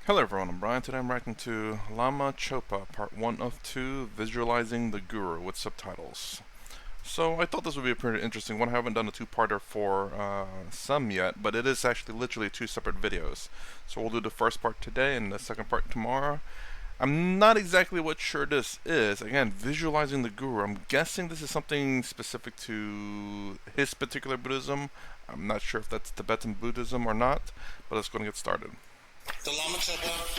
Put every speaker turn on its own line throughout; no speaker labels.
Hello everyone, I'm Brian. Today I'm reacting to Lama Chopa, part 1 of 2, Visualizing the Guru with subtitles. So I thought this would be a pretty interesting one. I haven't done a two-parter for Tsem yet, but it is actually literally two separate videos. So we'll do the first part today and the second part tomorrow. I'm not exactly what sure this is. Again, visualizing the Guru. I'm guessing this is something specific to his particular Buddhism. I'm not sure if that's Tibetan Buddhism or not, but let's go and get started.
The Lama Chopa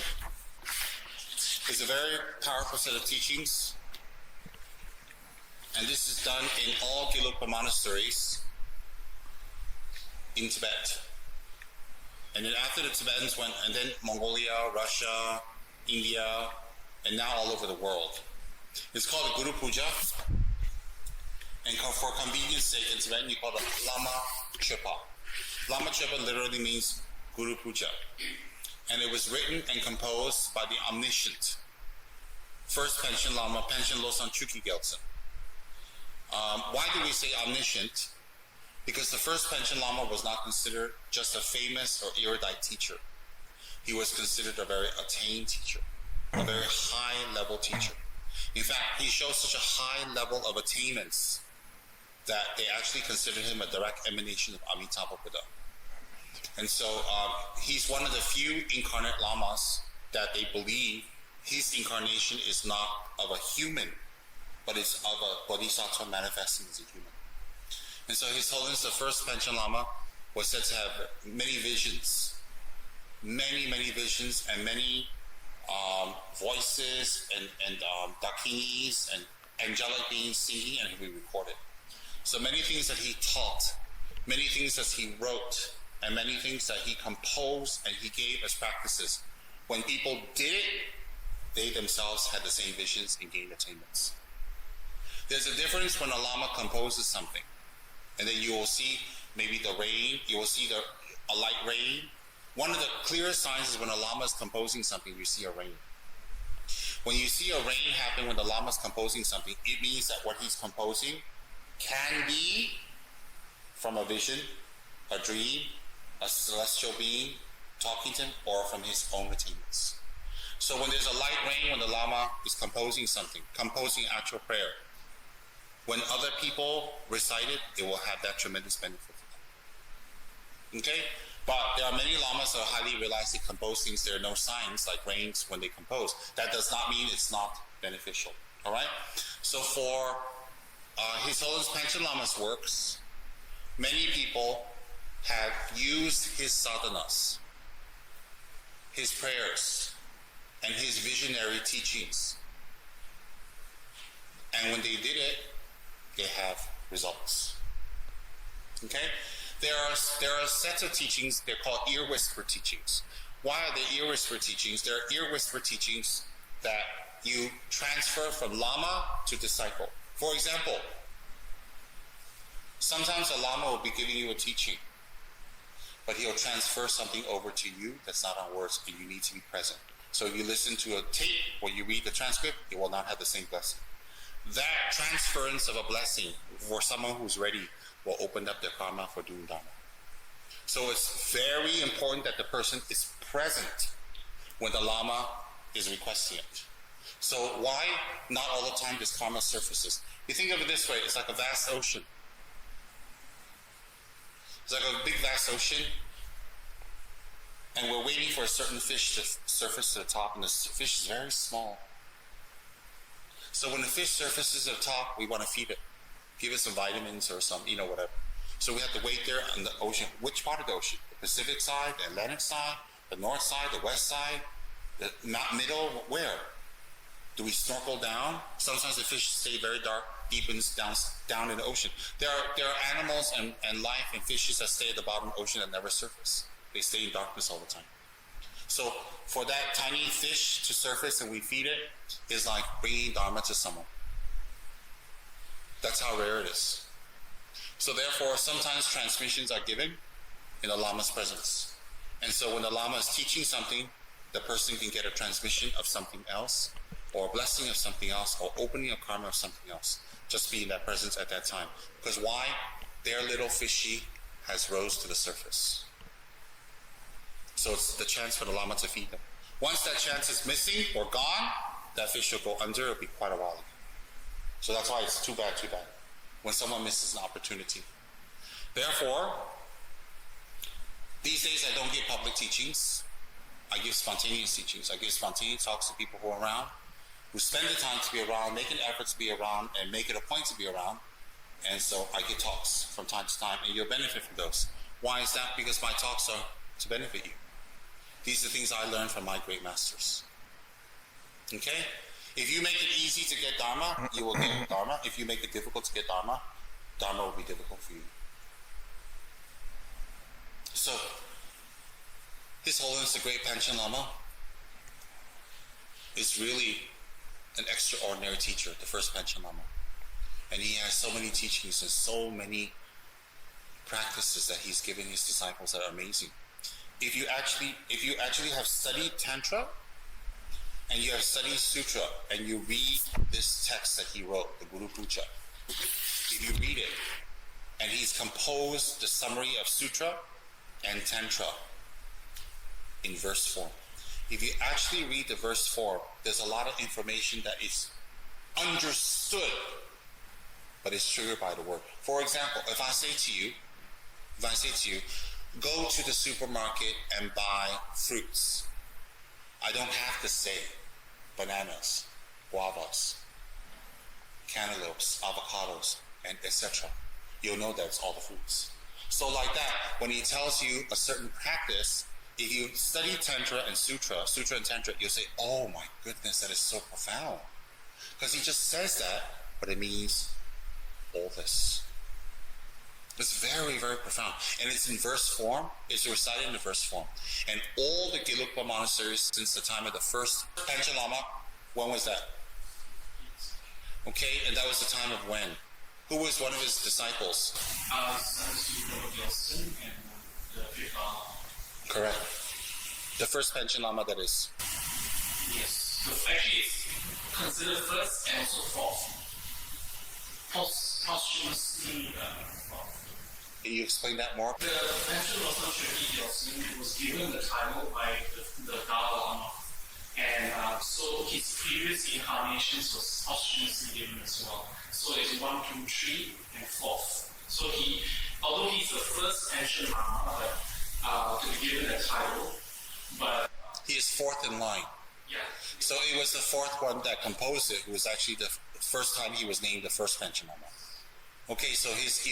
is a very powerful set of teachings, and this is done in all Gelugpa monasteries in Tibet. And then after the Tibetans went, and then Mongolia, Russia, India, and now all over the world. It's called a Guru Puja, and for convenience sake in Tibetan you call it Lama Chopa. Lama Chopa literally means Guru Puja. And it was written and composed by the omniscient first Panchen Lama, Panchen Losang Chukyi Gyaltsen. Why do we say omniscient? Because the first Panchen Lama was not considered just a famous or erudite teacher. He was considered a very attained teacher, a very high-level teacher. In fact, he showed such a high level of attainments that they actually considered him a direct emanation of Amitabha Buddha. And so he's one of the few incarnate lamas that they believe his incarnation is not of a human, but it's of a bodhisattva manifesting as a human. And so His Holiness the First Panchen Lama was said to have many visions, many visions, and many voices and dakinis and angelic beings singing, and he recorded. So many things that he taught, many things that he wrote, and many things that he composed and he gave as practices. When people did it, they themselves had the same visions and gained attainments. There's a difference when a Lama composes something, and then you will see maybe the rain, you will see a light rain. One of the clearest signs is when a Lama is composing something, you see a rain. When you see a rain happen when the Lama is composing something, it means that what he's composing can be from a vision, a dream, a celestial being talking to him, or from his own attainments. So when there's a light rain, when the Lama is composing something, composing actual prayer, when other people recite it, it will have that tremendous benefit for them. Okay? But there are many lamas that are highly realized they compose things. There are no signs like rains when they compose. That does not mean it's not beneficial. All right? So for His Holiness Panchen Lama's works, many people have used his sadhanas, his prayers, and his visionary teachings. And when they did it, they have results. Okay? There are sets of teachings, they're called ear whisper teachings. Why are they ear whisper teachings? They're ear whisper teachings that you transfer from Lama to disciple. For example, sometimes a Lama will be giving you a teaching, but he'll transfer something over to you that's not on words, and you need to be present. So if you listen to a tape or you read the transcript, it will not have the same blessing. That transference of a blessing for someone who's ready will open up their karma for doing Dharma. So it's very important that the person is present when the Lama is requesting it. So why not all the time this karma surfaces? You think of it this way, it's like a vast ocean. It's like a big vast ocean, and we're waiting for a certain fish to surface to the top, and the fish is very small. So when the fish surfaces to the top, we want to feed it. Give it some vitamins or some, whatever. So we have to wait there on the ocean. Which part of the ocean? The Pacific side, the Atlantic side, the north side, the west side, the middle, where? Do we snorkel down? Sometimes the fish stay very dark, deepens down in the ocean. There are animals and life and fishes that stay at the bottom of the ocean that never surface. They stay in darkness all the time. So for that tiny fish to surface and we feed it is like bringing Dharma to someone. That's how rare it is. So therefore, sometimes transmissions are given in the Lama's presence. And so when the Lama is teaching something, the person can get a transmission of something else, or a blessing of something else, or opening of karma of something else. Just be in that presence at that time. Because why? Their little fishy has rose to the surface. So it's the chance for the Lama to feed them. Once that chance is missing or gone, that fish will go under. It'll be quite a while again. So that's why it's too bad when someone misses an opportunity. Therefore, these days I don't give public teachings. I give spontaneous teachings. I give spontaneous talks to people who are around, who spend the time to be around, make an effort to be around, and make it a point to be around. And so I give talks from time to time, and you'll benefit from those. Why is that? Because my talks are to benefit you. These are things I learned from my great masters. Okay? If you make it easy to get Dharma, you will get Dharma. If you make it difficult to get Dharma, Dharma will be difficult for you. So, His Holiness the Great Panchen Lama is really an extraordinary teacher, the first Panchen Lama. And he has so many teachings and so many practices that he's given his disciples that are amazing. If you actually have studied Tantra and you have studied Sutra and you read this text that he wrote, the Guru Puja, if you read it and he's composed the summary of Sutra and Tantra in verse form. If you actually read the verse form, there's a lot of information that is understood, but it's triggered by the word. For example, if I say to you, go to the supermarket and buy fruits, I don't have to say bananas, guavas, cantaloupes, avocados, and etc. You'll know that it's all the fruits. So like that, when he tells you a certain practice, if you study Tantra and Sutra and Tantra, you'll say, oh my goodness, that is so profound. Because he just says that, but it means all this. It's very, very profound. And it's in verse form. It's recited in the verse form. And all the Gelugpa monasteries since the time of the first Panchen Lama, when was that? Okay, and that was the time of when? Who was one of his disciples? Correct. The first Panchen Lama, that is.
Yes. So actually it's considered first and also fourth. Posthumously fourth.
Can you explain that more?
The Panchen Lama Tripti was given the title by the Dalai Lama. And so his previous incarnations was posthumously given as well. So it's 1, 2, 3, and 4th. So although he's the first Panchen Lama to be given a title, but
he is fourth in line.
Yeah.
So it was the fourth one that composed it. It was actually the first time he was named the first Panchen Lama. Okay, so his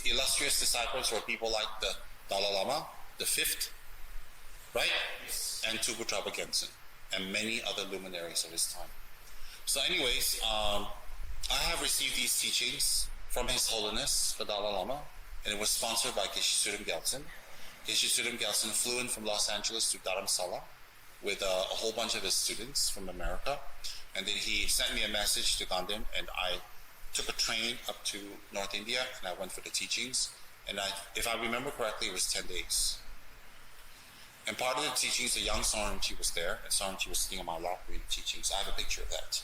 illustrious disciples were people like the Dalai Lama, the fifth, right?
Yes.
And Tugu Traba Gensen, and many other luminaries of his time. So anyways, I have received these teachings from His Holiness, the Dalai Lama, and it was sponsored by Geshe Tsulrim Gyaltsen. Geshe Tsulrim Gyaltsen flew in from Los Angeles to Dharamsala with a whole bunch of his students from America, and then he sent me a message to Gandhi, and I took a train up to North India, and I went for the teachings, and if I remember correctly, it was 10 days. And part of the teachings, the young Saranchi was there, and Saranchi was sitting on my lap reading teachings. I have a picture of that.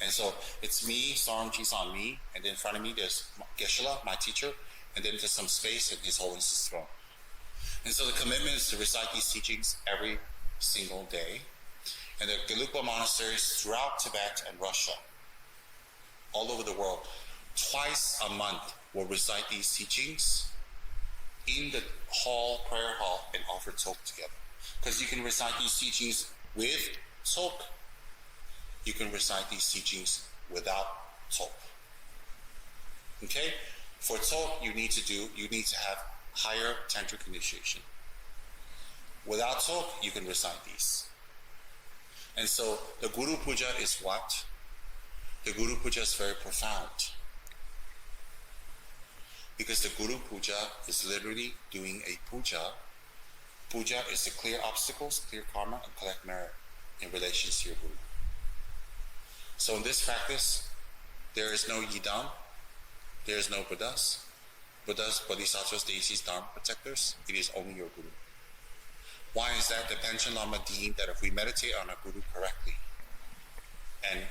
And so it's me, Saranchi's on me, and then in front of me there's Geshe-la, my teacher, and then there's some space in His Holiness's throne. And so the commitment is to recite these teachings every single day. And the Gelugpa monasteries throughout Tibet and Russia, all over the world, twice a month will recite these teachings in the prayer hall, and offer tzok together. Because you can recite these teachings with tzok. You can recite these teachings without tzok. Okay? For tzok, you need to have higher tantric initiation. Without tzok, you can recite these. And so the Guru Puja is what? The Guru Puja is very profound. Because the Guru Puja is literally doing a puja. Puja is to clear obstacles, clear karma, and collect merit in relation to your Guru. So in this practice, there is no Yidam, there is no Buddhas, Bodhisattvas, deities, Dharma protectors. It is only your Guru. Why is that? The Panchen Lama deemed that if we meditate on our Guru correctly, and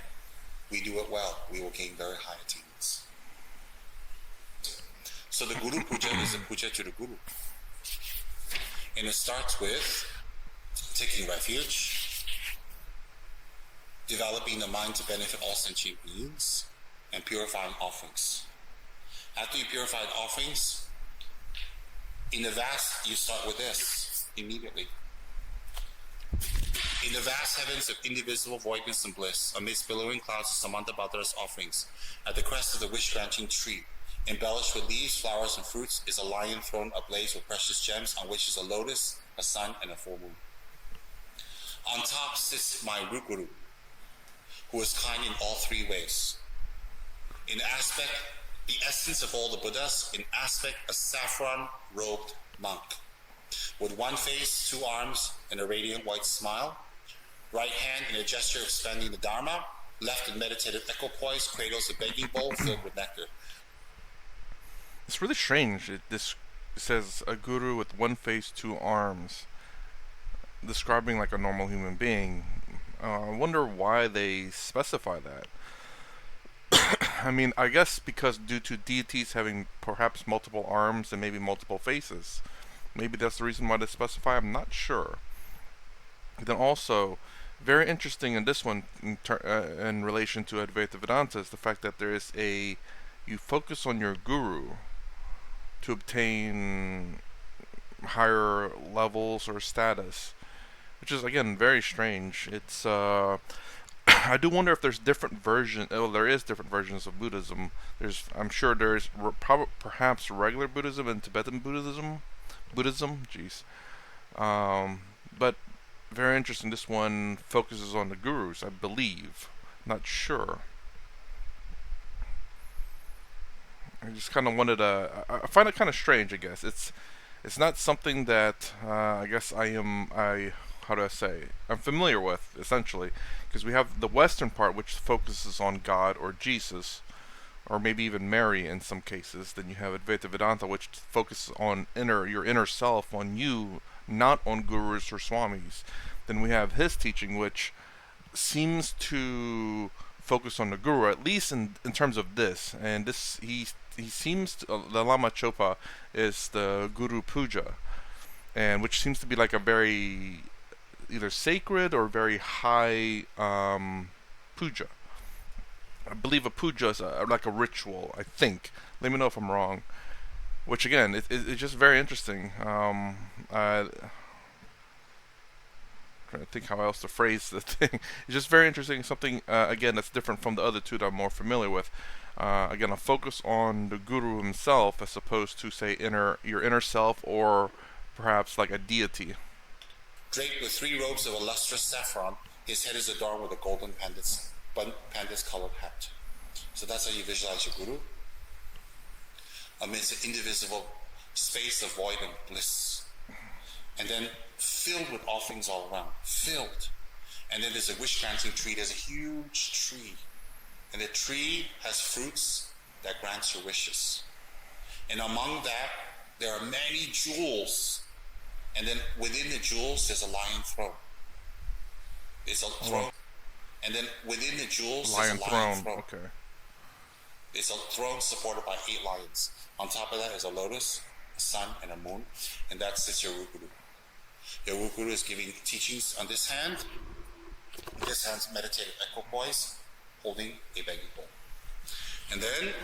we do it well, we will gain very high attainments. So the Guru Puja is a puja to the Guru. And it starts with, take taking refuge, developing the mind to benefit all sentient beings, and purifying offerings. After you purified offerings, in the vast, you start with this immediately. In the vast heavens of indivisible voidness and bliss, amidst billowing clouds of Samantabhadra's offerings, at the crest of the wish-granting tree, embellished with leaves, flowers, and fruits, is a lion throne ablaze with precious gems, on which is a lotus, a sun, and a full moon. On top sits my root guru, who is kind in all three ways. In aspect, the essence of all the Buddhas; in aspect, a saffron-robed monk, with one face, two arms, and a radiant white smile, right hand in a gesture expanding the Dharma, left in meditative equipoise, cradles a begging bowl filled with nectar.
It's really strange. It says a guru with one face, two arms, describing like a normal human being. I wonder why they specify that. I mean, I guess because due to deities having perhaps multiple arms and maybe multiple faces. Maybe that's the reason why they specify. I'm not sure. Then also, very interesting in this one, in relation to Advaita Vedanta, is the fact that there is you focus on your guru to obtain higher levels or status, which is again very strange. It's I do wonder if there's different versions. Oh, there is different versions of Buddhism. I'm sure there's perhaps regular Buddhism and Tibetan Buddhism. Jeez. But very interesting. This one focuses on the gurus, I believe. Not sure. I just kind of wanted to. I find it kind of strange. I guess it's not something that I guess how do I say, I'm familiar with, essentially, because we have the Western part, which focuses on God or Jesus, or maybe even Mary in some cases. Then you have Advaita Vedanta, which focuses on your inner self, on you, not on gurus or swamis. Then we have his teaching, which seems to focus on the guru, at least in terms of this. And this, he seems to, the Lama Chopa is the Guru Puja, and which seems to be like a very either sacred or very high puja. I believe a puja is like a ritual, I think. Let me know if I'm wrong. Which again, it's just very interesting. Trying to think how else to phrase the thing. It's just very interesting. Something again that's different from the other two that I'm more familiar with. Again, a focus on the guru himself as opposed to say your inner self or perhaps like a deity.
Draped with three robes of a lustrous saffron, his head is adorned with a golden pandit's colored hat. So that's how you visualize your guru. Amidst an indivisible space of void and bliss. And then filled with offerings all around. Filled. And then there's a wish-granting tree. There's a huge tree. And the tree has fruits that grants your wishes. And among that, there are many jewels. And then within the jewels, there's a lion throne. There's a throne. And then within the jewels, there's a lion throne.
Okay.
It's a throne supported by 8 lions. On top of that is a lotus, a sun, and a moon. And that sits your root guru. Your root guru is giving teachings on this hand. This hand's meditative equipoise, holding a begging bowl. And then,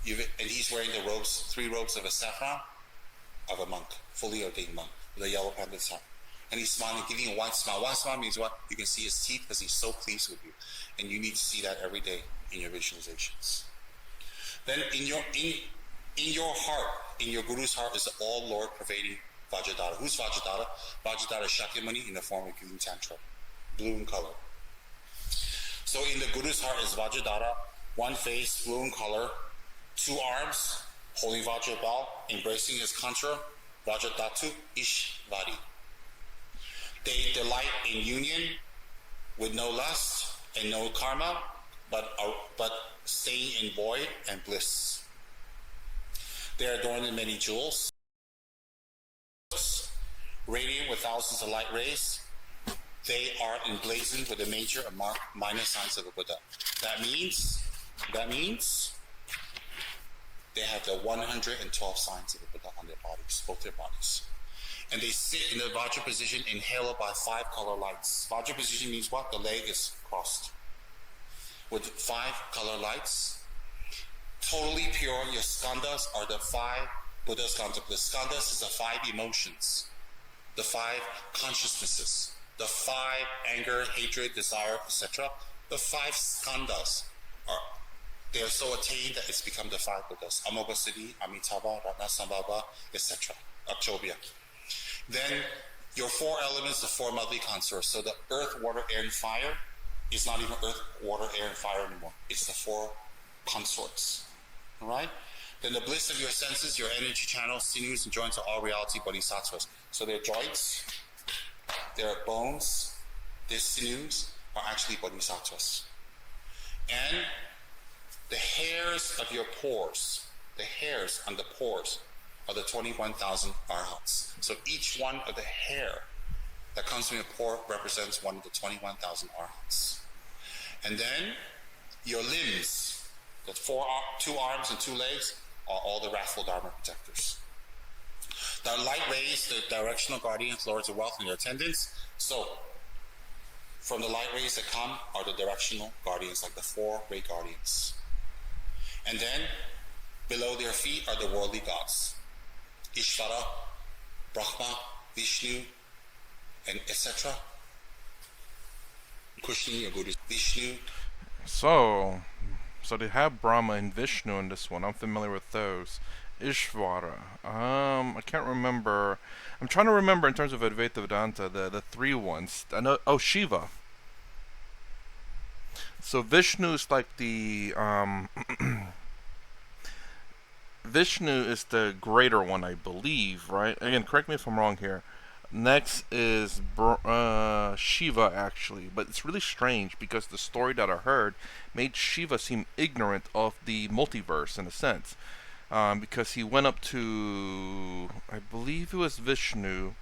he's wearing the robes, 3 robes of a saffron of a monk, fully ordained monk, with a yellow pandit's hat. And he's smiling, giving a wide smile. Wide smile means what? You can see his teeth because he's so pleased with you. And you need to see that every day in your visualizations. Then in your heart, in your guru's heart, is the all-Lord pervading Vajradhara. Who's Vajradhara? Vajradhara is Shakyamuni in the form of green tantra, blue in color. So in the guru's heart is Vajradhara, one face, blue in color, 2 arms, holding Vajra ball, embracing his contra, Vajradhatu Ishvari. They delight in union with no lust and no karma, but staying in void and bliss. They are adorned in many jewels, radiant with thousands of light rays. They are emblazoned with the major and minor signs of the Buddha. That means they have the 112 signs of the Buddha on their bodies, both their bodies. And they sit in the Vajra position inhaled by 5 color lights. Vajra position means what? The leg is crossed. With 5 color lights, totally pure. Your skandhas are the 5 Buddha skandhas. The skandhas is the 5 emotions, the 5 consciousnesses, the 5 anger, hatred, desire, etc. The 5 skandhas they are so attained that it's become the 5 Buddhas: Amoghasiddhi, Amitabha, Ratnasambhava, etc. Akshobhya. Then your 4 elements, the 4 motherly consorts. So the earth, water, air, and fire is not even earth, water, air, and fire anymore. It's the 4 consorts. All right? Then the bliss of your senses, your energy channels, sinews, and joints are all reality bodhisattvas. So their joints, their bones, their sinews are actually bodhisattvas. And the hairs of your pores, the hairs on the pores are the 21,000 arhats. So each one of the hair that comes from your pore represents one of the 21,000 arhats. And then your limbs, the 2 arms and 2 legs, are all the wrathful Dharma protectors. The light rays, the directional guardians, lords of wealth, and their attendants. So from the light rays that come are the directional guardians, like the 4 ray guardians. And then below their feet are the worldly gods: Ishvara, Brahma, Vishnu, and etc. Kushni, Vishnu.
So they have Brahma and Vishnu in this one. I'm familiar with those. Ishvara. I can't remember. I'm trying to remember in terms of Advaita Vedanta the 3 ones. I know. Oh, Shiva. So Vishnu is like the Vishnu is the greater one, I believe, right? Again, correct me if I'm wrong here. Next is Shiva, actually, but it's really strange because the story that I heard made Shiva seem ignorant of the multiverse in a sense, because he went up to, I believe it was Vishnu,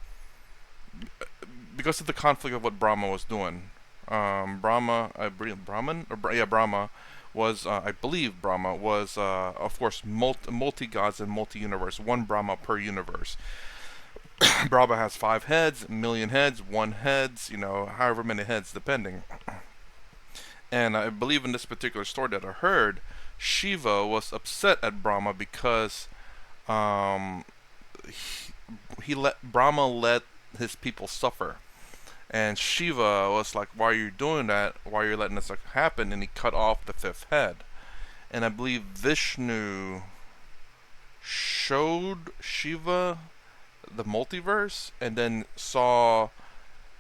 because of the conflict of what Brahma was doing. Brahma, Brahma was, I believe Brahma was, of course, multi gods and multi universe, one Brahma per universe. Brahma has 5 heads, a million heads, 1 heads, however many heads, depending. And I believe in this particular story that I heard, Shiva was upset at Brahma because um, Brahma let his people suffer. And Shiva was like, "Why are you doing that? Why are you letting this happen?" And he cut off the 5th head. And I believe Vishnu showed Shiva the multiverse and then saw,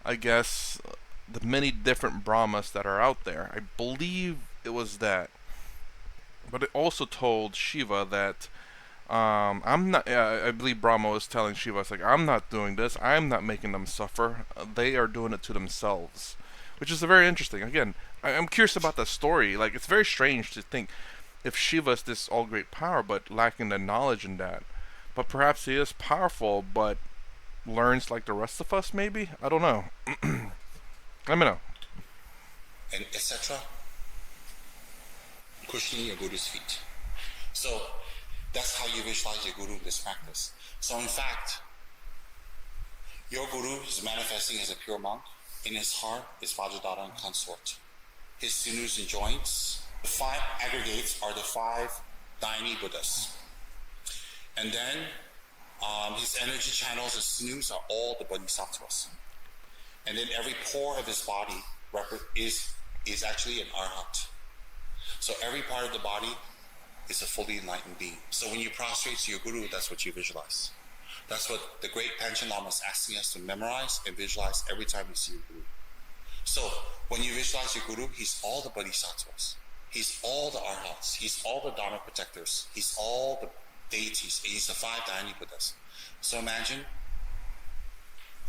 I guess, the many different Brahmas that are out there. I believe it was that. But it also told Shiva that I'm not. I believe Brahma was telling Shiva, "It's like I'm not doing this. I'm not making them suffer. They are doing it to themselves," which is very interesting. Again, I'm curious about that story. Like, it's very strange to think if Shiva is this all great power, but lacking the knowledge in that. But perhaps he is powerful, but learns like the rest of us. Maybe, I don't know. Let me know.
And etc. Cushioning your Guru's feet. So that's how you visualize your Guru in this practice. So in fact, your Guru is manifesting as a pure monk. In his heart is Vajradhara and consort. His sinews and joints. The 5 aggregates are the 5 Dhyani Buddhas. And then his energy channels and sinews are all the bodhisattvas. And then every pore of his body is actually an arhat. So every part of the body is a fully enlightened being. So when you prostrate to your Guru, that's what you visualize. That's what the great Panchen Lama is asking us to memorize and visualize every time you see your Guru. So when you visualize your Guru, he's all the bodhisattvas. He's all the arhats. He's all the Dharma protectors. He's all the deities. He's the 5 Dhyani Buddhas. So imagine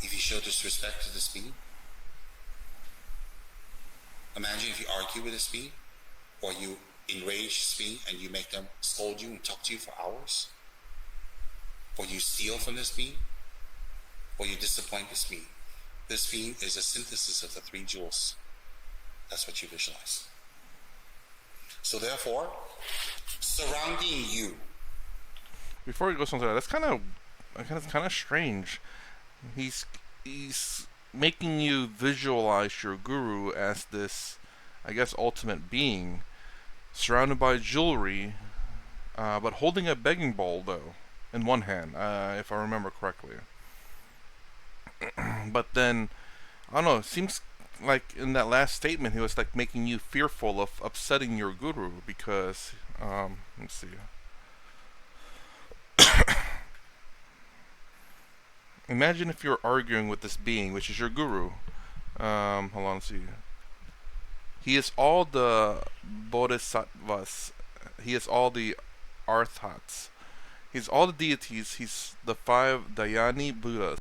if you show disrespect to this being. Imagine if you argue with this being, or you enrage this being and you make them scold you and talk to you for hours, or you steal from this being, or you disappoint this being. This being is a synthesis of the 3 jewels. That's what you visualize. So therefore, surrounding you.
Before we go something, that's kind of strange. he's he's making you visualize your guru as this, I guess, ultimate being, surrounded by jewelry, but holding a begging bowl though in one hand, if I remember correctly. But then I don't know. It seems like in that last statement, he was like making you fearful of upsetting your guru because, let's see. Imagine if you're arguing with this being, which is your guru. Hold on, let's see. He is all the bodhisattvas. He is all the arthats. He's all the deities. He's the five dhyani Buddhas.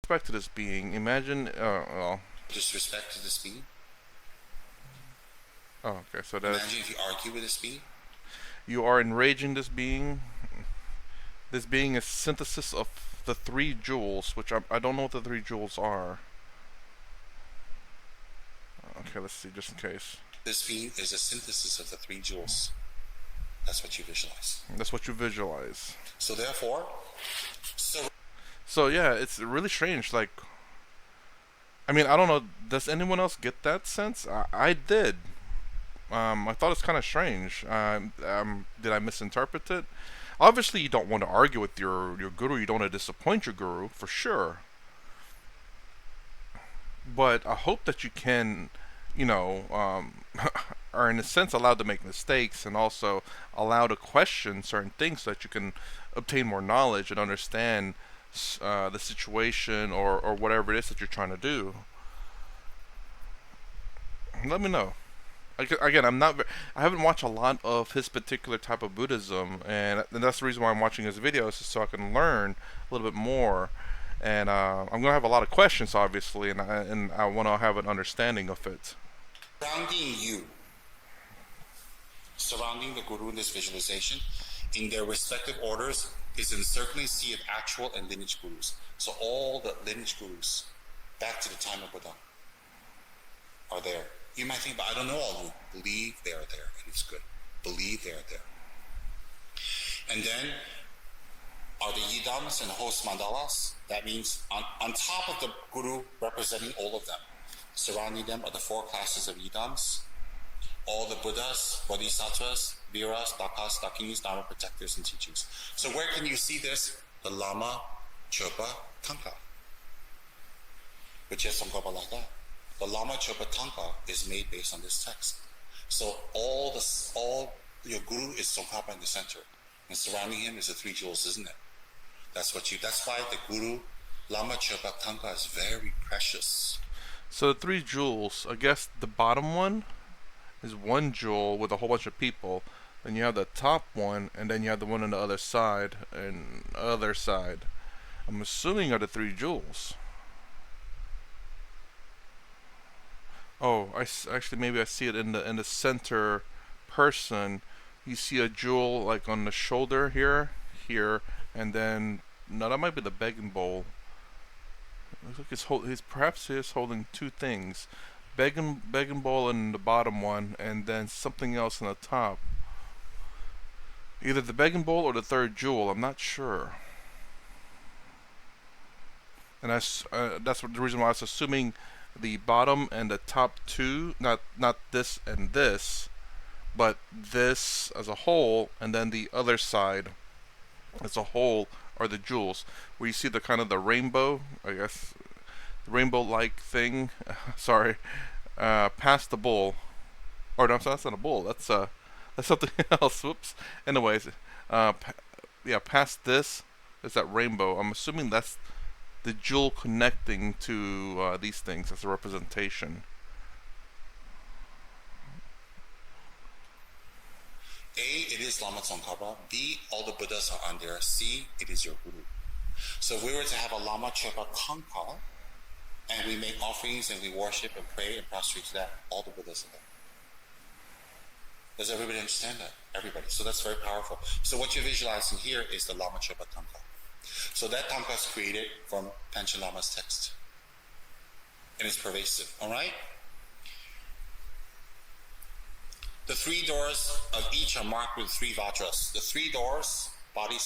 Respect to this being. Imagine. Well.
Disrespect to this being.
Oh, okay. So that's.
Imagine if you argue with this being.
You are enraging this being. This being is synthesis of the three jewels, which I don't know what the three jewels are. Okay, let's see, just in case.
This being is a synthesis of the three jewels. That's what you visualize.
That's what you visualize.
So therefore,
so yeah, it's really strange. Like, I mean, I don't know. Does anyone else get that sense? I did. I thought it's kind of strange. Did I misinterpret it? Obviously, you don't want to argue with your guru. You don't want to disappoint your guru, for sure. But I hope that you can, are in a sense allowed to make mistakes and also allowed to question certain things so that you can obtain more knowledge and understand the situation or whatever it is that you're trying to do. Let me know. Again, I haven't watched a lot of his particular type of Buddhism, and that's the reason why I'm watching his videos, so I can learn a little bit more. And I'm gonna have a lot of questions, obviously, and I want to have an understanding of it.
Surrounding the guru in this visualization, in their respective orders, is encircling sea of actual and lineage gurus. So all the lineage gurus, back to the time of Buddha, are there. You might think, but I don't know all of them. Believe they are there, and it's good. Believe they are there. And then are the yidams and host mandalas. That means on top of the guru representing all of them, surrounding them are the four classes of yidams, all the Buddhas, Bodhisattvas, Viras, Dakas, Dakinis, Dharma protectors, and teachings. So where can you see this? The Lama, Chopa, Tanka. Which is Tsongkhapa like that. The Lama, Chopa, Tanka is made based on this text. So all your guru is Tsongkhapa in the center. And surrounding him is the three jewels, isn't it? That's why the guru, Lama, Chopa, Tanka is very precious.
So the three jewels, I guess the bottom one is one jewel with a whole bunch of people. Then you have the top one, and then you have the one on the other side, and other side. I'm assuming are the three jewels. Oh, actually maybe I see it in the center person. You see a jewel like on the shoulder here, and then no, that might be the begging bowl. Looks like he's holding two things. Begging bowl in the bottom one, and then something else in the top. Either the begging bowl or the third jewel. I'm not sure. And that's the reason why I was assuming the bottom and the top two, not this and this, but this as a whole, and then the other side as a whole are the jewels. Where you see the kind of the rainbow, I guess, the rainbow-like thing. Sorry. Past the bowl, or no, that's not a bowl. That's something else. Whoops. Anyways, past this is that rainbow. I'm assuming that's the jewel connecting to these things as a representation.
A, it is Lama Tsongkhapa. B, all the Buddhas are on there. C, it is your guru. So if we were to have a Lama Chopa Tanka, and we make offerings and we worship and pray and prostrate to that, all the Buddhas are there. Does everybody understand that? Everybody. So that's very powerful. So what you're visualizing here is the Lama Chopa Tanka. So that Tanka is created from Panchen Lama's text. And it's pervasive. Alright? The three doors of each are marked with three vajras. The three doors, body,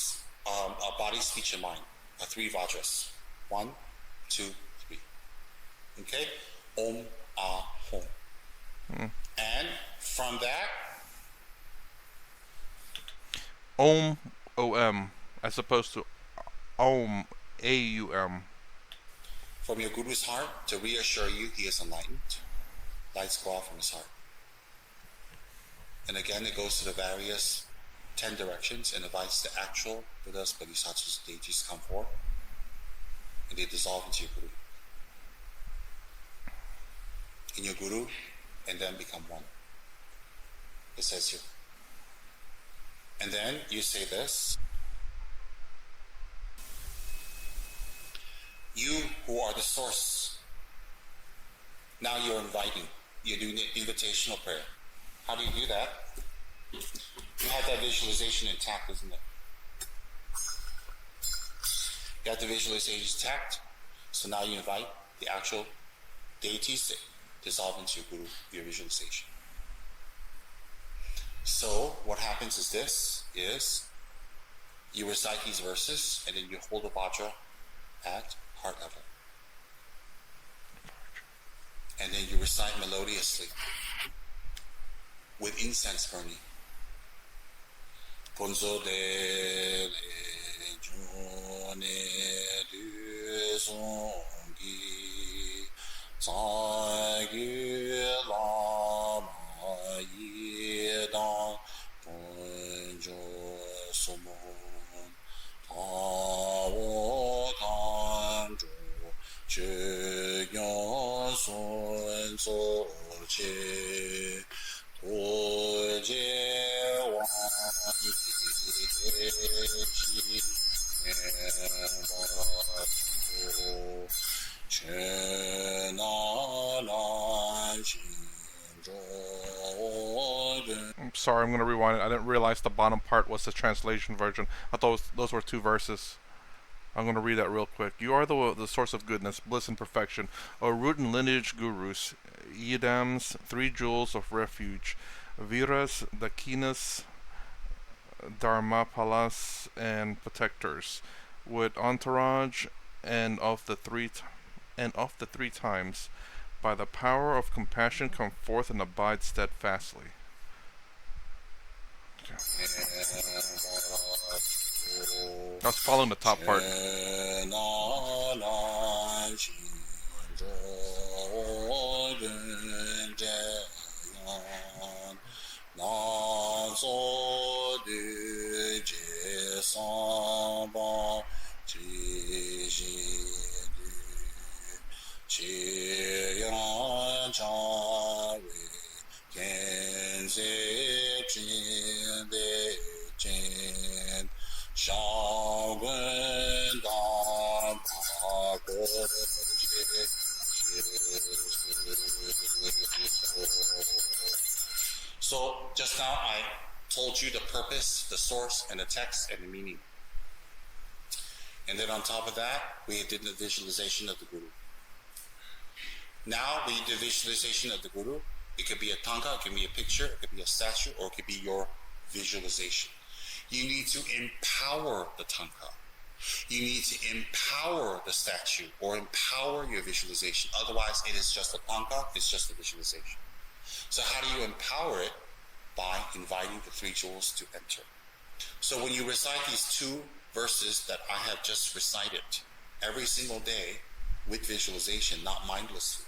speech, and mind. 3 Vajras. 1, 2, 3. Okay? Om, Ah, Hum. And from that,
Om, O-M, as opposed to Om, A-U-M.
from your Guru's heart to reassure you he is enlightened, lights go off from his heart. And again, it goes to the various 10 directions and invites the actual Buddhas, Bodhisattvas, deities come forth, and they dissolve into your Guru. In your Guru, and then become one. It says here. And then you say this. You who are the source, now you're inviting. You're doing the invitational prayer. How do you do that? You have that visualization intact, isn't it? You have the visualization intact, so now you invite the actual deities to dissolve into your Guru, your visualization. So what happens is this, is you recite these verses and then you hold the Vajra at heart level. And then you recite melodiously with incense burning. Ponzo de jone du songi zagyu lama yidan ponjo somon tawo tanjo che yon son so che
I'm sorry, I'm going to rewind it. I didn't realize the bottom part was the translation version. I thought those were 2 verses. I'm going to read that real quick. You are the source of goodness, bliss, and perfection. O root and lineage gurus, Yidams, 3 jewels of refuge, Viras, Dakinas, Dharmapalas, and protectors, with entourage and of the three times, by the power of compassion come forth and abide steadfastly. Okay. I was following the top part.
So just now I told you the purpose, the source, and the text, and the meaning. And then on top of that, we did the visualization of the Guru. Now we do visualization of the Guru. It could be a tanka, it could be a picture, it could be a statue, or it could be your visualization. You need to empower the tanka. You need to empower the statue or empower your visualization. Otherwise, it is just a tanka, it's just a visualization. So how do you empower it? By inviting the 3 jewels to enter. So when you recite these 2 verses that I have just recited every single day with visualization, not mindlessly,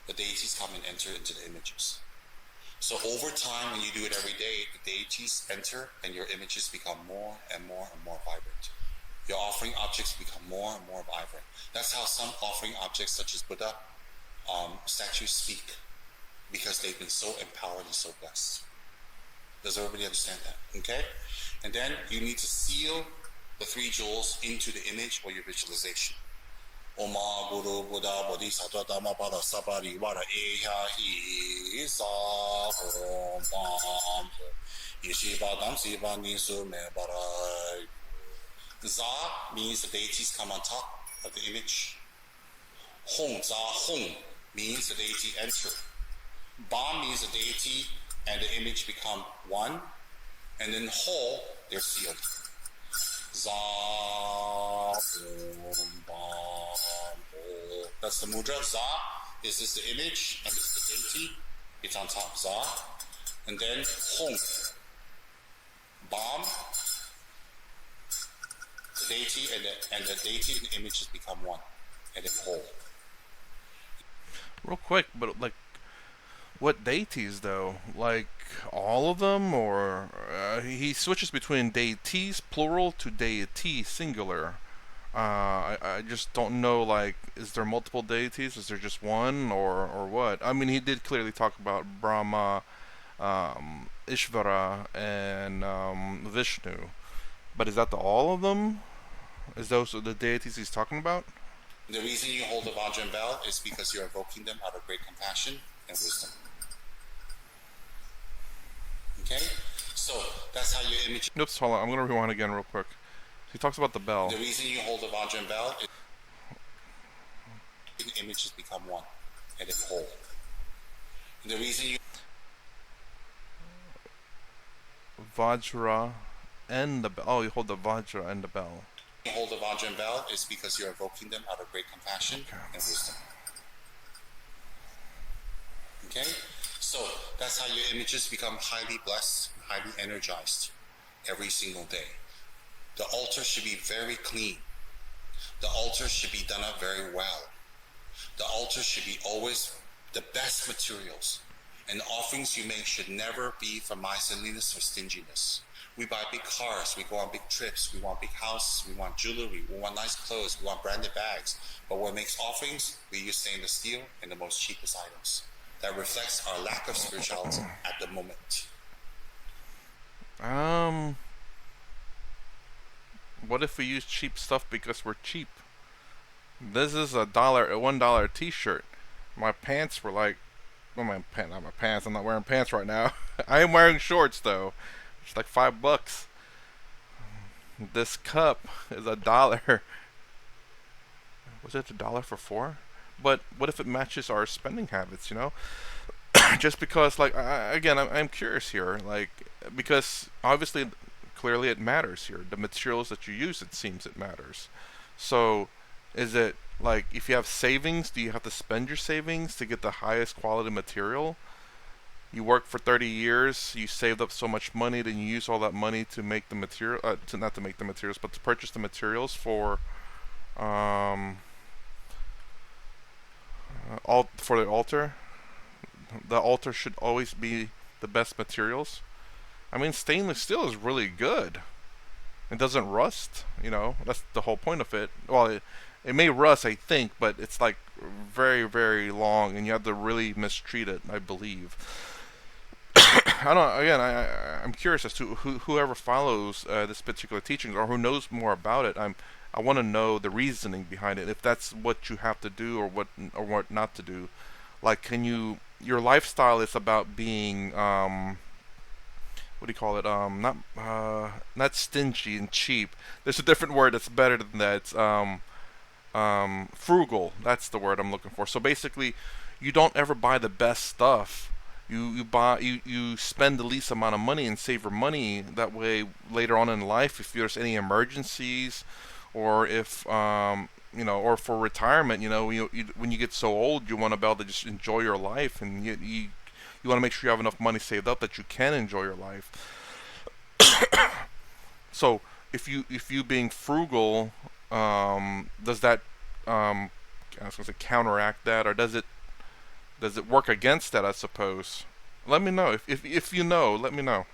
the deities come and enter into the images. So over time, when you do it every day, the deities enter and your images become more and more and more vibrant. Your offering objects become more and more vibrant. That's how some offering objects such as Buddha statues speak, because they've been so empowered and so blessed. Does everybody understand that? Okay? And then you need to seal the 3 jewels into the image or your visualization. Oma Guru Buddha Bodhisattva Dhammapada Sabari Vara Eha Hi Sa Om Bam Yeshiva Dam Siva Nisu Me Barai. Za means the deities come on top of the image. Hong Za Hong means the deity enter. Ba means the deity and the image become one, and then Ho, they're sealed. Za, Om, Bam, Om. That's the mudra. Za is this the image, and this is the deity. It's on top. Za, and then Hong, Bam, the deity, and the deity and the images become one, and then whole.
Real quick, but like, what deities though? Like all of them, or he switches between deities plural to deity singular. I just don't know. Like, is there multiple deities? Is there just one, or what? I mean, he did clearly talk about Brahma, Ishvara, and Vishnu. But is that the all of them? Is those the deities he's talking about?
The reason you hold the Vajra bell is because you're invoking them out of great compassion and wisdom. Okay? So, that's how your image...
Oops, hold on. I'm going to rewind again real quick. He talks about the bell.
The reason you hold the Vajra bell is the images become one, and then whole. The reason you...
Vajra and the bell. Oh, you hold the Vajra and the bell.
You hold the Vajra bell is because you're invoking them out of great compassion and wisdom. Okay? So, that's how your images become highly blessed, highly energized every single day. The altar should be very clean. The altar should be done up very well. The altar should be always the best materials. And the offerings you make should never be from miserliness or stinginess. We buy big cars, we go on big trips, we want big houses, we want jewelry, we want nice clothes, we want branded bags. But what makes offerings, we use stainless steel and the most cheapest items. That reflects our lack of spirituality at the moment.
What if we use cheap stuff because we're cheap? This is a $1 T-shirt. My pants were like, well, not my pants. I'm not wearing pants right now. I am wearing shorts though. It's like $5. This cup is $1. Was it $1 for 4? But what if it matches our spending habits? You know, just because, like, I'm curious here, like, because obviously, clearly, it matters here. The materials that you use, it seems it matters. So, is it like if you have savings, do you have to spend your savings to get the highest quality material? You work for 30 years, you saved up so much money, then you use all that money to make the material, not to make the materials, but to purchase the materials for, all for the altar. The altar should always be the best materials. I mean, stainless steel is really good. It doesn't rust, you know. That's the whole point of it. Well, it may rust, I think, but it's like very, very long, and you have to really mistreat it, I believe. I don't. Again, I'm curious as to whoever follows this particular teaching or who knows more about it. I want to know the reasoning behind it. If that's what you have to do or what not to do. Like, can you? Your lifestyle is about being what do you call it? Not stingy and cheap. There's a different word that's better than that. It's frugal. That's the word I'm looking for. So basically, you don't ever buy the best stuff. You spend the least amount of money and save your money. That way, later on in life, if there's any emergencies, or if or for retirement, when you get so old, you want to be able to just enjoy your life, and you want to make sure you have enough money saved up that you can enjoy your life. So if you being frugal, does that I was going to say counteract that, or does it work against that? I suppose. Let me know if you know. Let me know.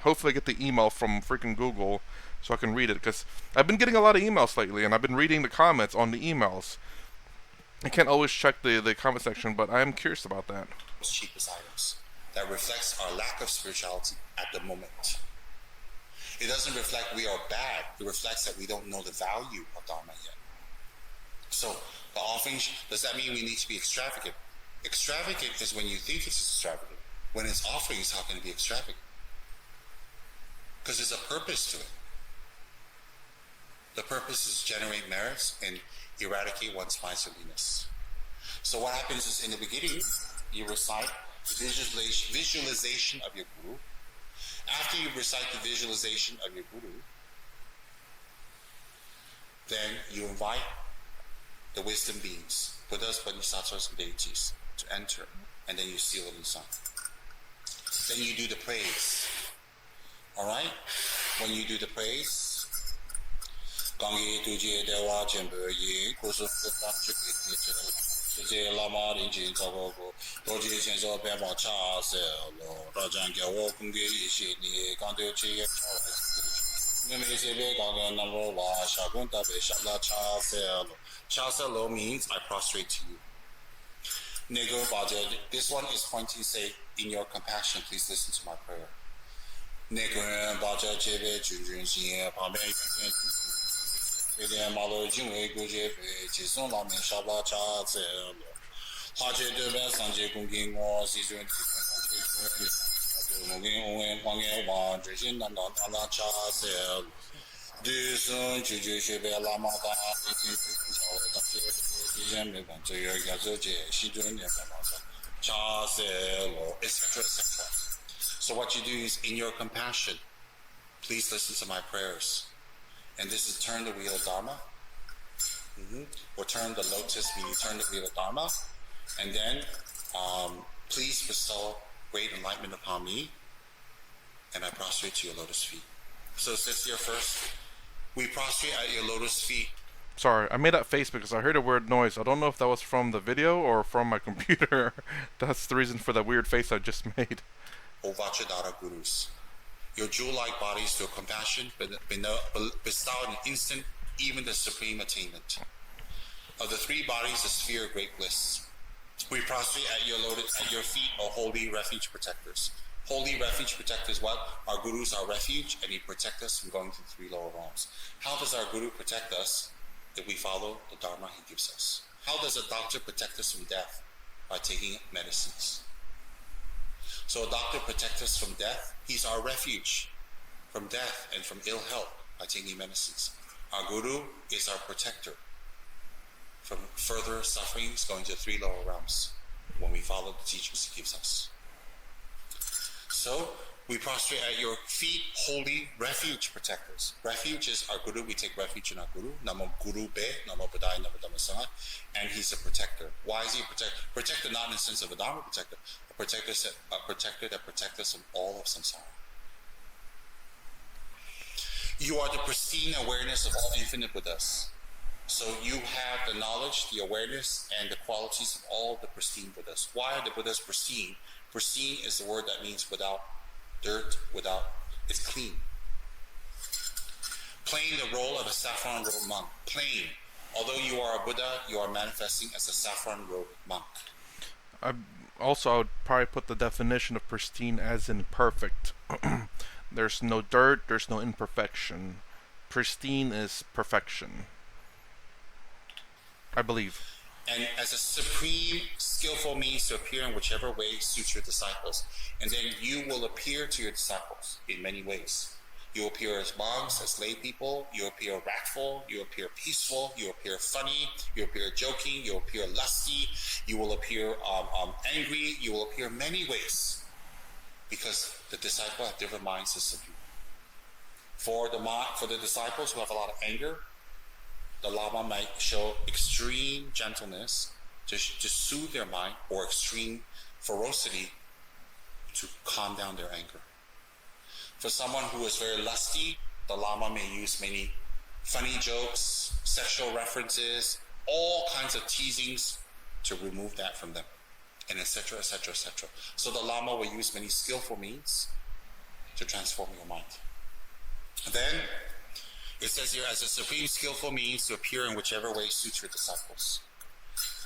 Hopefully, I get the email from freaking Google so I can read it, because I've been getting a lot of emails lately, and I've been reading the comments on the emails. I can't always check the comment section, but I am curious about that.
Cheapest items. That reflects our lack of spirituality at the moment. It doesn't reflect we are bad. It reflects that we don't know the value of Dharma yet. So, the offerings, does that mean we need to be extravagant? Extravagant is when you think it's extravagant. When it's offerings, how can it be extravagant? Because there's a purpose to it. The purpose is to generate merits and eradicate one's miserliness. So what happens is, in the beginning, you recite the visualization of your guru. After you recite the visualization of your guru, Then you invite the wisdom beings, Buddhas, Bodhisattvas, and deities, to enter, and then you seal it inside. Then you do the praise. Alright? When you do the praise, Gangi Tuje Dewa Jembe Yi Kusu Kutam Tuje Lama Rinjin Tabogo Doji Chenzo Pema Cha Se Lo Rajan Gyawo Kungi Ishi Ni Gandu Chi Nimi Sebe Gangan Namro Wa Shagun Tabe Shabla Cha Se Lo. Cha Se Lo means I prostrate to you. Nego Baja, this one is pointing, say, in your compassion, please listen to my prayer. Nego Baja Jebe Junjun Xin Pame Yuen Malo Jinwei Guje Jisung Lami Shabla Cha Se Lo. Haje Debe Sanje Gungin Wo Sijun Mugin Owen Wangen Wan Jishin Nandan Ala Cha Se Lo. Dusun Juju Shebe Lama Da etc. etc. So what you do is, in your compassion, please listen to my prayers. And this is turn the wheel of Dharma. Or turn the lotus, meaning turn the wheel of Dharma. And then please bestow great enlightenment upon me. And I prostrate to your lotus feet. So it says here first, we prostrate at your lotus feet.
Sorry, I made that face because I heard a weird noise. I don't know if that was from the video or from my computer. That's the reason for that weird face I just made.
O Vajradhara Gurus, your jewel-like bodies through compassion bestow an instant, even the supreme attainment. Of the three bodies, the sphere of great bliss. We prostrate at your feet, O holy refuge protectors. Holy refuge protectors, what? Our gurus are refuge, and he protects us from going to the three lower realms. How does our guru protect us? If we follow the Dharma he gives us. How does a doctor protect us from death? By taking medicines. So a doctor protects us from death. He's our refuge from death and from ill health by taking medicines. Our guru is our protector from further sufferings going to the three lower realms when we follow the teachings he gives us. So we prostrate at your feet, holy refuge protectors. Refuge is our guru. We take refuge in our guru. Namo Guru Be, Namo Buddhaya, Namo Dhammasana. And he's a protector. Why is he a protector? Protector not in the sense of a Dharma protector. A protector that protects us from all of samsara. You are the pristine awareness of all infinite Buddhas. So you have the knowledge, the awareness, and the qualities of all the pristine Buddhas. Why are the Buddhas pristine? Pristine is the word that means without dirt, it's clean. Playing the role of a saffron-robed monk. Plain. Although you are a Buddha, you are manifesting as a saffron-robed monk.
I would probably put the definition of pristine as in perfect. There's no dirt, there's no imperfection. Pristine is perfection, I believe.
And as a supreme, skillful means to appear in whichever way suits your disciples. And then you will appear to your disciples in many ways. You appear as monks, as lay people. You appear wrathful. You appear peaceful. You appear funny. You appear joking. You appear lusty. You will appear angry. You will appear many ways. Because the disciple have different mind systems. For the disciples who have a lot of anger, the Lama might show extreme gentleness to soothe their mind, or extreme ferocity to calm down their anger. For someone who is very lusty, the Lama may use many funny jokes, sexual references, all kinds of teasings to remove that from them, and etc., etc., etc. So the Lama will use many skillful means to transform your mind. And then it says here, as a supreme skillful means to appear in whichever way suits your disciples.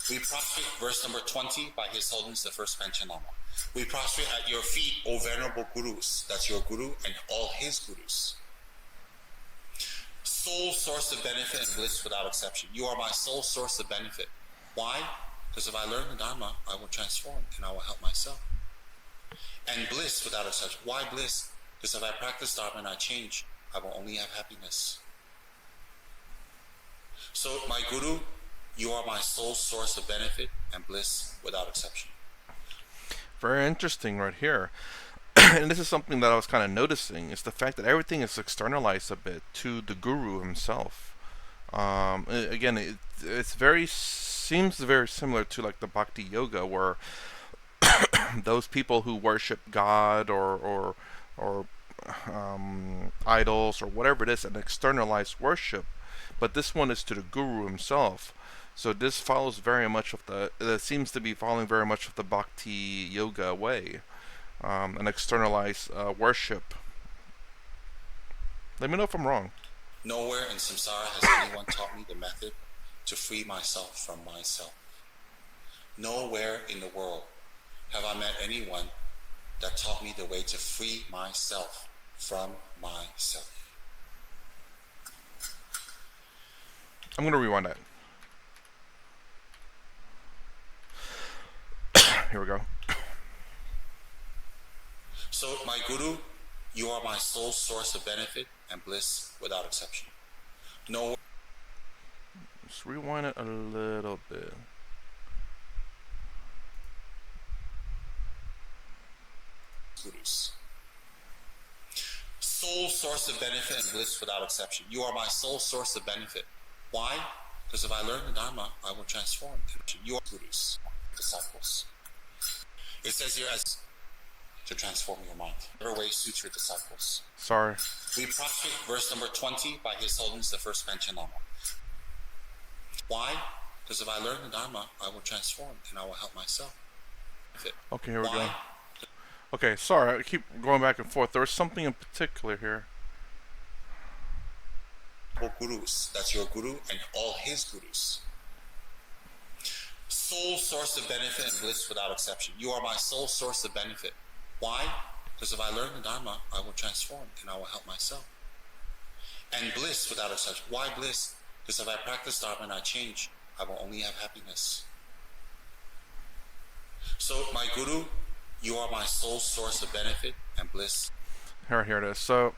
We prostrate, verse number 20, by His Holiness the First Panchen Lama. We prostrate at your feet, O venerable gurus. That's your guru and all his gurus. Sole source of benefit and bliss without exception. You are my sole source of benefit. Why? Because if I learn the Dharma, I will transform and I will help myself. And bliss without exception. Why bliss? Because if I practice Dharma and I change, I will only have happiness. So my guru, you are my sole source of benefit and bliss without exception.
Very interesting right here. And this is something that I was kind of noticing, is the fact that everything is externalized a bit to the guru himself. Again, it's very seems very similar to like the Bhakti Yoga, where those people who worship God or idols or whatever it is, an externalized worship, but this one is to the Guru himself. So this follows very much of the. It seems to be following very much of the Bhakti Yoga way, an externalized worship. Let me know if I'm wrong.
Nowhere in samsara has anyone taught me the method to free myself from myself. Nowhere in the world have I met anyone that taught me the way to free myself from myself.
I'm going to rewind that. Here we go.
So, my Guru, you are my sole source of benefit and bliss without exception. No.
Just rewind it a little bit.
Gurus. Sole source of benefit and bliss without exception. You are my sole source of benefit. Why? Because if I learn the Dharma, I will transform. You are Gurus, disciples. It says here as to transform your mind. Whatever way suits your disciples.
Sorry.
We prostrate verse number 20 by His Holiness the First Panchen Lama. Why? Because if I learn the Dharma, I will transform and I will help myself.
Okay, here we go. Okay, sorry, I keep going back and forth. There was something in particular here.
Gurus, that's your Guru and all his Gurus. Sole source of benefit and bliss without exception. You are my sole source of benefit. Why? Because if I learn the Dharma, I will transform and I will help myself. And bliss without exception. Why bliss? Because if I practice Dharma and I change, I will only have happiness. So, my Guru, you are my sole source of benefit and bliss.
Here it is. So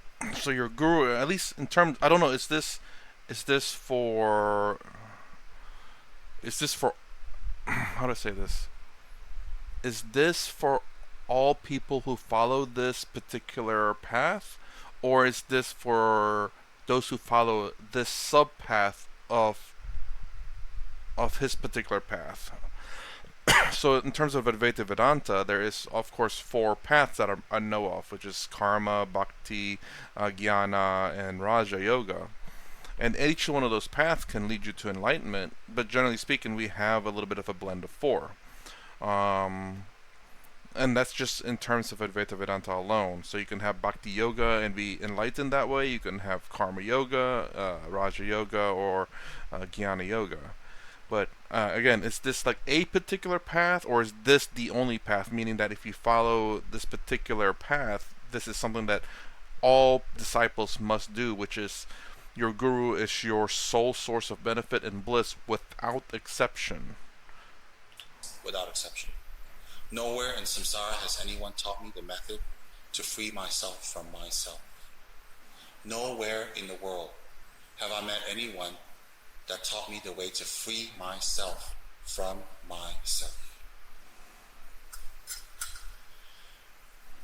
your Guru, at least in terms, I don't know, is this for how do I say this? Is this for all people who follow this particular path, or is this for those who follow this subpath of his particular path? So in terms of Advaita Vedanta, there is of course 4 paths that I know of, which is Karma, Bhakti, Jnana, and Raja Yoga. And each one of those paths can lead you to enlightenment, but generally speaking, we have a little bit of a blend of 4. And that's just in terms of Advaita Vedanta alone. So you can have Bhakti Yoga and be enlightened that way. You can have Karma Yoga, Raja Yoga, or Jnana Yoga. But again, is this like a particular path, or is this the only path? Meaning that if you follow this particular path, this is something that all disciples must do, which is your Guru is your sole source of benefit and bliss without exception.
Without exception. Nowhere in samsara has anyone taught me the method to free myself from myself. Nowhere in the world have I met anyone that taught me the way to free myself from myself.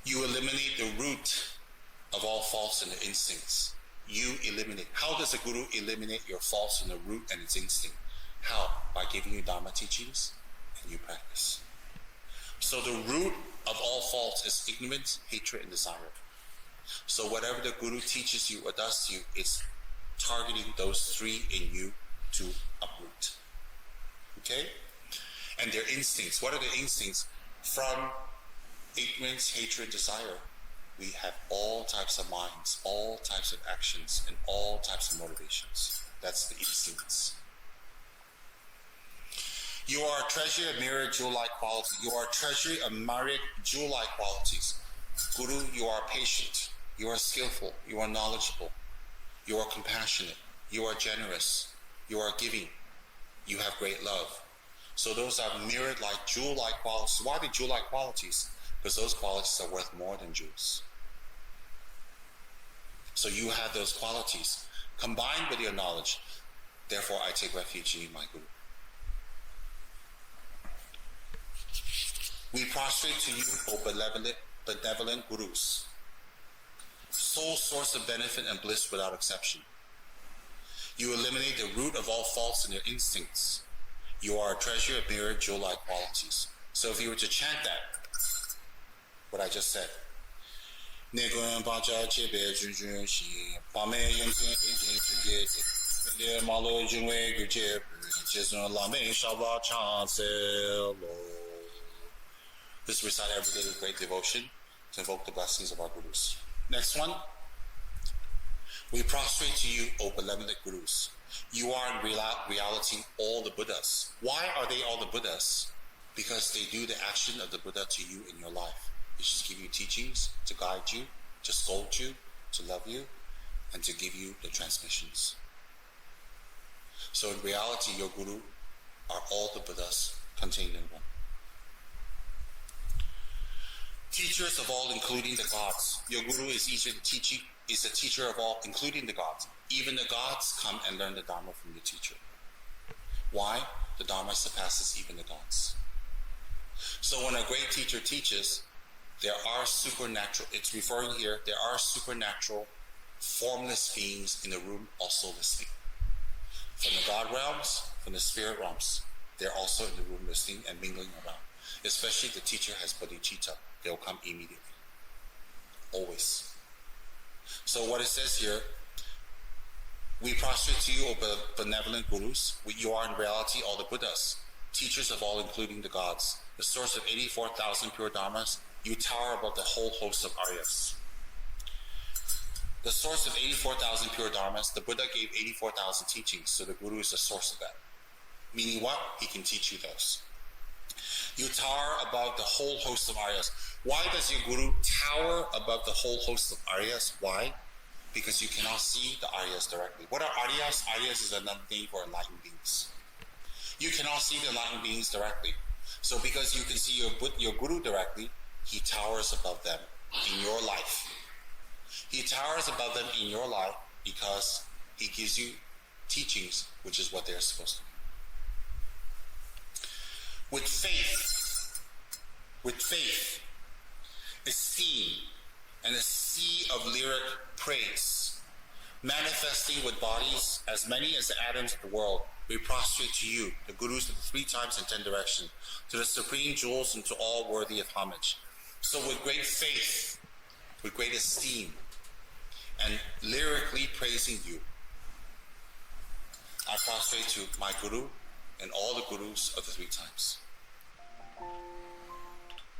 You eliminate the root of all faults and the instincts. You eliminate. How does a Guru eliminate your faults and the root and its instinct? How? By giving you Dharma teachings and you practice. So the root of all faults is ignorance, hatred, and desire. So whatever the Guru teaches you or does to you, it's targeting those 3 in you to uproot. Okay? And their instincts. What are the instincts? From ignorance, hatred, desire, we have all types of minds, all types of actions, and all types of motivations. That's the instincts. You are a treasury of mirror jewel-like quality. You are a treasury of myriad jewel-like qualities. Guru, you are patient. You are skillful. You are knowledgeable. You are compassionate. You are generous. You are giving. You have great love. So those are mirrored-like, jewel-like qualities. Why are they jewel-like qualities? Because those qualities are worth more than jewels. So you have those qualities combined with your knowledge. Therefore, I take refuge in you, my Guru. We prostrate to you, O benevolent Gurus, sole source of benefit and bliss without exception. You eliminate the root of all faults in your instincts. You are a treasure of mirror jewel-like qualities. So if you were to chant that, what I just said, this recite every day with great devotion to invoke the blessings of our gurus. Next one. We prostrate to you, O benevolent gurus. You are in reality all the Buddhas. Why are they all the Buddhas? Because they do the action of the Buddha to you in your life. They just give you teachings to guide you, to scold you, to love you, and to give you the transmissions. So in reality, your guru are all the Buddhas contained in one. Teachers of all, including the gods. Your guru is a teacher of all, including the gods. Even the gods come and learn the Dharma from the teacher. Why? The Dharma surpasses even the gods. So when a great teacher teaches, there are supernatural, it's referring here, there are supernatural, formless beings in the room also listening. From the God realms, from the spirit realms, they're also in the room listening and mingling around. Especially if the teacher has bodhicitta, they'll come immediately. Always. So what it says here, we prostrate to you, O benevolent gurus. You are in reality all the Buddhas, teachers of all, including the gods, the source of 84,000 pure dharmas. You tower above the whole host of Aryas. The source of 84,000 pure dharmas, the Buddha gave 84,000 teachings, so the guru is the source of that. Meaning what? He can teach you those. You tower above the whole host of Aryas. Why does your guru tower above the whole host of Aryas? Why? Because you cannot see the Aryas directly. What are Aryas? Aryas is another name for enlightened beings. You cannot see the enlightened beings directly. So because you can see your guru directly, he towers above them in your life. He towers above them in your life because he gives you teachings, which is what they're supposed to do. With faith, esteem, and a sea of lyric praise, manifesting with bodies as many as the atoms of the world, we prostrate to you, the gurus of the 3 times and 10 directions, to the supreme jewels and to all worthy of homage. So with great faith, with great esteem, and lyrically praising you, I prostrate to my guru and all the gurus of the 3 times.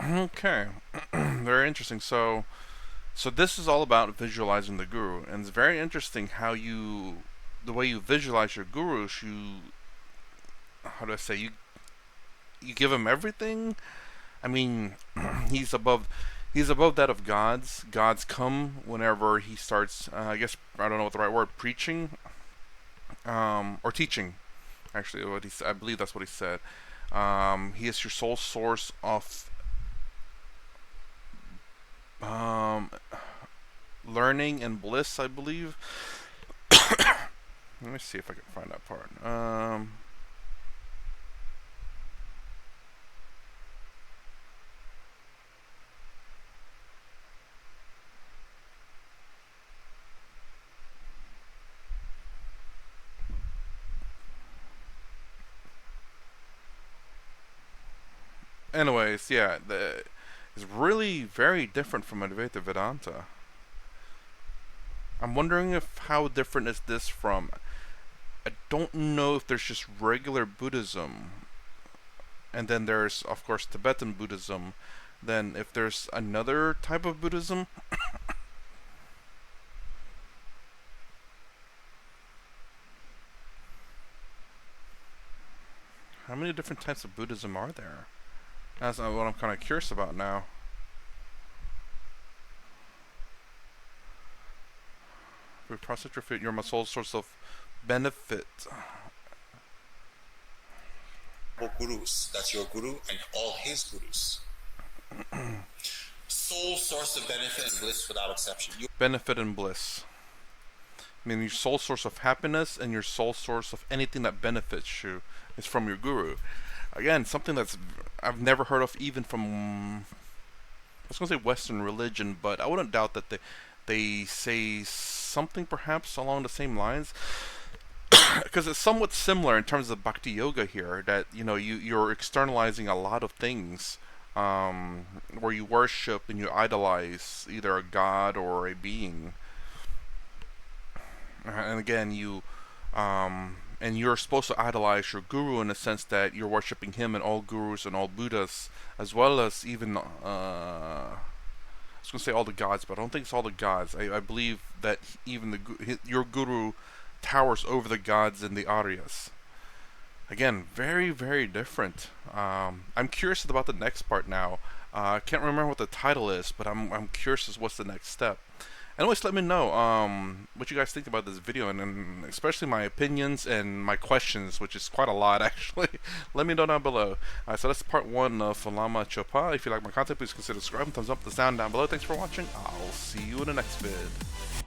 Okay, very interesting. So this is all about visualizing the guru, and it's very interesting how the way you visualize your gurus. How do I say, you give him everything. I mean, he's above that of gods. Gods come whenever he starts. I guess I don't know what the right word, preaching, or teaching. Actually, I believe that's what he said. He is your sole source of learning and bliss, I believe. Let me see if I can find that part. Anyways, yeah, it's really very different from Advaita Vedanta. I'm wondering how different is this from. I don't know if there's just regular Buddhism, and then there's of course Tibetan Buddhism. Then if there's another type of Buddhism. How many different types of Buddhism are there? That's what I'm kind of curious about now. We prostrate your feet. You're my sole source of benefit.
Gurus, that's your guru and all his gurus. Sole source of benefit and bliss without exception.
Benefit and bliss. I mean, your sole source of happiness and your sole source of anything that benefits you is from your guru. Again, something that's I've never heard of even from, I was going to say Western religion, but I wouldn't doubt that they say something perhaps along the same lines. because it's somewhat similar in terms of bhakti yoga here. That you're externalizing a lot of things, where you worship and you idolize either a god or a being. And again, and you're supposed to idolize your guru in the sense that you're worshiping him and all gurus and all Buddhas, as well as even I was gonna say all the gods, but I don't think it's all the gods. I believe that even your guru towers over the gods and the Aryas. Again, very very different. I'm curious about the next part now. I can't remember what the title is, but I'm curious as what's the next step. Anyways, let me know what you guys think about this video, and especially my opinions and my questions, which is quite a lot actually. Let me know down below. So that's part 1 of Lama Chopa. If you like my content, please consider subscribing, thumbs up the sound down below. Thanks for watching. I'll see you in the next vid.